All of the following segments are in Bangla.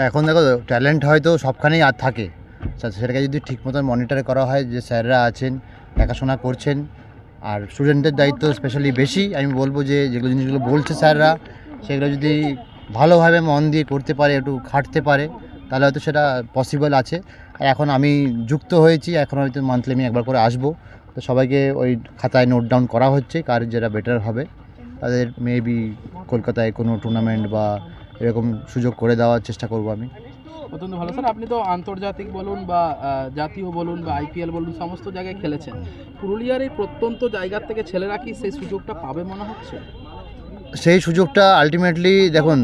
এখন দেখো ট্যালেন্ট হয়তো সবখানেই আর থাকে, সেটাকে যদি ঠিক মতন মনিটর করা হয়, যে স্যাররা আছেন দেখাশোনা করছেন, আর স্টুডেন্টের দায়িত্ব স্পেশালি বেশি। আমি বলবো যে যেগুলো জিনিসগুলো বলছে স্যাররা সেগুলো যদি ভালোভাবে মন দিয়ে করতে পারে, একটু খাটতে পারে, তাহলে হয়তো সেটা পসিবল আছে। আর এখন আমি যুক্ত হয়েছি, এখন হয়তো মান্থলি আমি একবার করে আসবো, তো সবাইকে ওই খাতায় নোট ডাউন করা হচ্ছে কার যেটা বেটার হবে, তাদের মেবি কলকাতায় কোনো টুর্নামেন্ট বা এরকম সুযোগ করে দেওয়ার চেষ্টা করবো আমি। অত্যন্ত ভালো স্যার। আপনি তো আন্তর্জাতিক বলুন বা জাতীয় বলুন বা IPL বলুন সমস্ত জায়গায় খেলেছেন। পুরুলিয়ার এই প্রত্যন্ত জায়গার থেকে ছেলেরা কি সেই সুযোগটা পাবে মনে হচ্ছে? সেই সুযোগটা আলটিমেটলি দেখুন,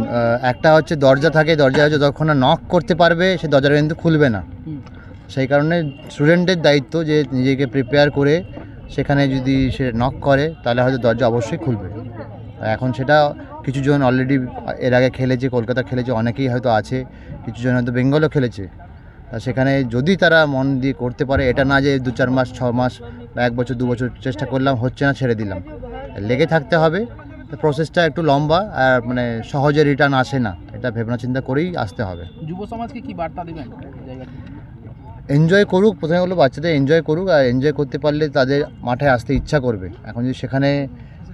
একটা হচ্ছে দরজা থাকে, দরজা হচ্ছে যতক্ষণ না নক করতে পারবে সে দরজাটা কিন্তু খুলবে না। সেই কারণে স্টুডেন্টের দায়িত্ব যে নিজেকে প্রিপেয়ার করে সেখানে যদি সে নক করে তাহলে হয়তো দরজা অবশ্যই খুলবে। এখন সেটা কিছুজন অলরেডি এর আগে খেলেছে, কলকাতা খেলেছে, অনেকেই হয়তো আছে, কিছুজন হয়তো বেঙ্গলও খেলেছে। তা সেখানে যদি তারা মন দিয়ে করতে পারে, এটা না যে 2-4 মাস 6 মাস বা 1 বছর 2 বছর চেষ্টা করলাম হচ্ছে না ছেড়ে দিলাম, লেগে থাকতে হবে। প্রসেসটা একটু লম্বা, আর মানে সহজে রিটার্ন আসে না, এটা ভাবনা চিন্তা করেই আসতে হবে। যুব সমাজকে কি বার্তা দেবেন? এনজয় করুক, প্রথমে বলবো বাচ্চাদের এনজয় করুক, আর এনজয় করতে পারলে তাদের মাঠে আসতে ইচ্ছা করবে। এখন যদি সেখানে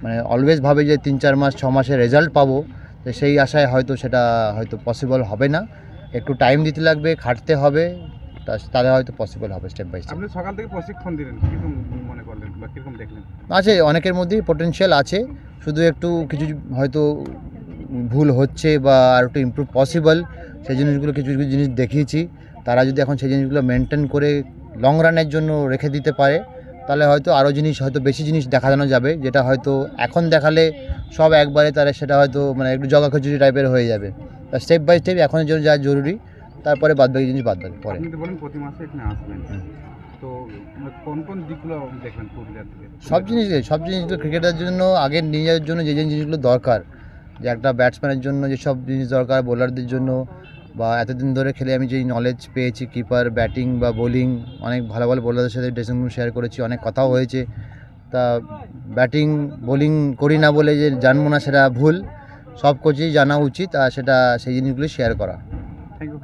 মানে অলওয়েজ ভাবে যে 3-4 মাস 6 মাসের রেজাল্ট পাবো, তো সেই আশায় হয়তো সেটা হয়তো পসিবল হবে না। একটু টাইম দিতে লাগবে, খাটতে হবে, তাহলে হয়তো পসিবল হবে স্টেপ বাই স্টেপ। আপনি সকাল থেকে প্রশিক্ষণ দিলেন, কীরকম মনে করলেন বা কীরকম দেখলেন? আছে, অনেকের মধ্যেই পোটেনশিয়াল আছে, শুধু একটু কিছু হয়তো ভুল হচ্ছে বা আর একটু ইমপ্রুভ পসিবল, সেই জিনিসগুলো কিছু কিছু জিনিস দেখিয়েছি। তারা যদি এখন সেই জিনিসগুলো মেনটেন করে লং রানের জন্য রেখে দিতে পারে, তাহলে হয়তো আরও জিনিস, হয়তো বেশি জিনিস দেখানো যাবে, যেটা হয়তো এখন দেখালে সব একবারে তারা সেটা হয়তো মানে একটু জগা খিচুড়ি টাইপের হয়ে যাবে। তা স্টেপ বাই স্টেপ এখনের জন্য যা জরুরি, তারপরে বাদবাকি জিনিস বাদবাকি পরে। আপনি তো বলেন প্রতি মাসে এখানে আসবেন, তো কোন কোন দিকগুলো দেখবেন পুরুলিয়া থেকে? সব জিনিসগুলো ক্রিকেটের জন্য আগে নিয়ে যাওয়ার জন্য যে জিনিসগুলো দরকার, যে একটা ব্যাটসম্যানের জন্য যেসব জিনিস দরকার, বোলারদের জন্য, বা এতদিন ধরে খেলে আমি যেই নলেজ পেয়েছি, কিপার, ব্যাটিং বা বোলিং, অনেক ভালো ভালো বোলারদের সাথে ড্রেসিং রুম শেয়ার করেছি, অনেক কথাও হয়েছে। তা ব্যাটিং বোলিং করি না বলে যে জানবো না সেটা ভুল, সব কোচই জানা উচিত, আর সেটা সেই জিনিসগুলো শেয়ার করা। Thank you.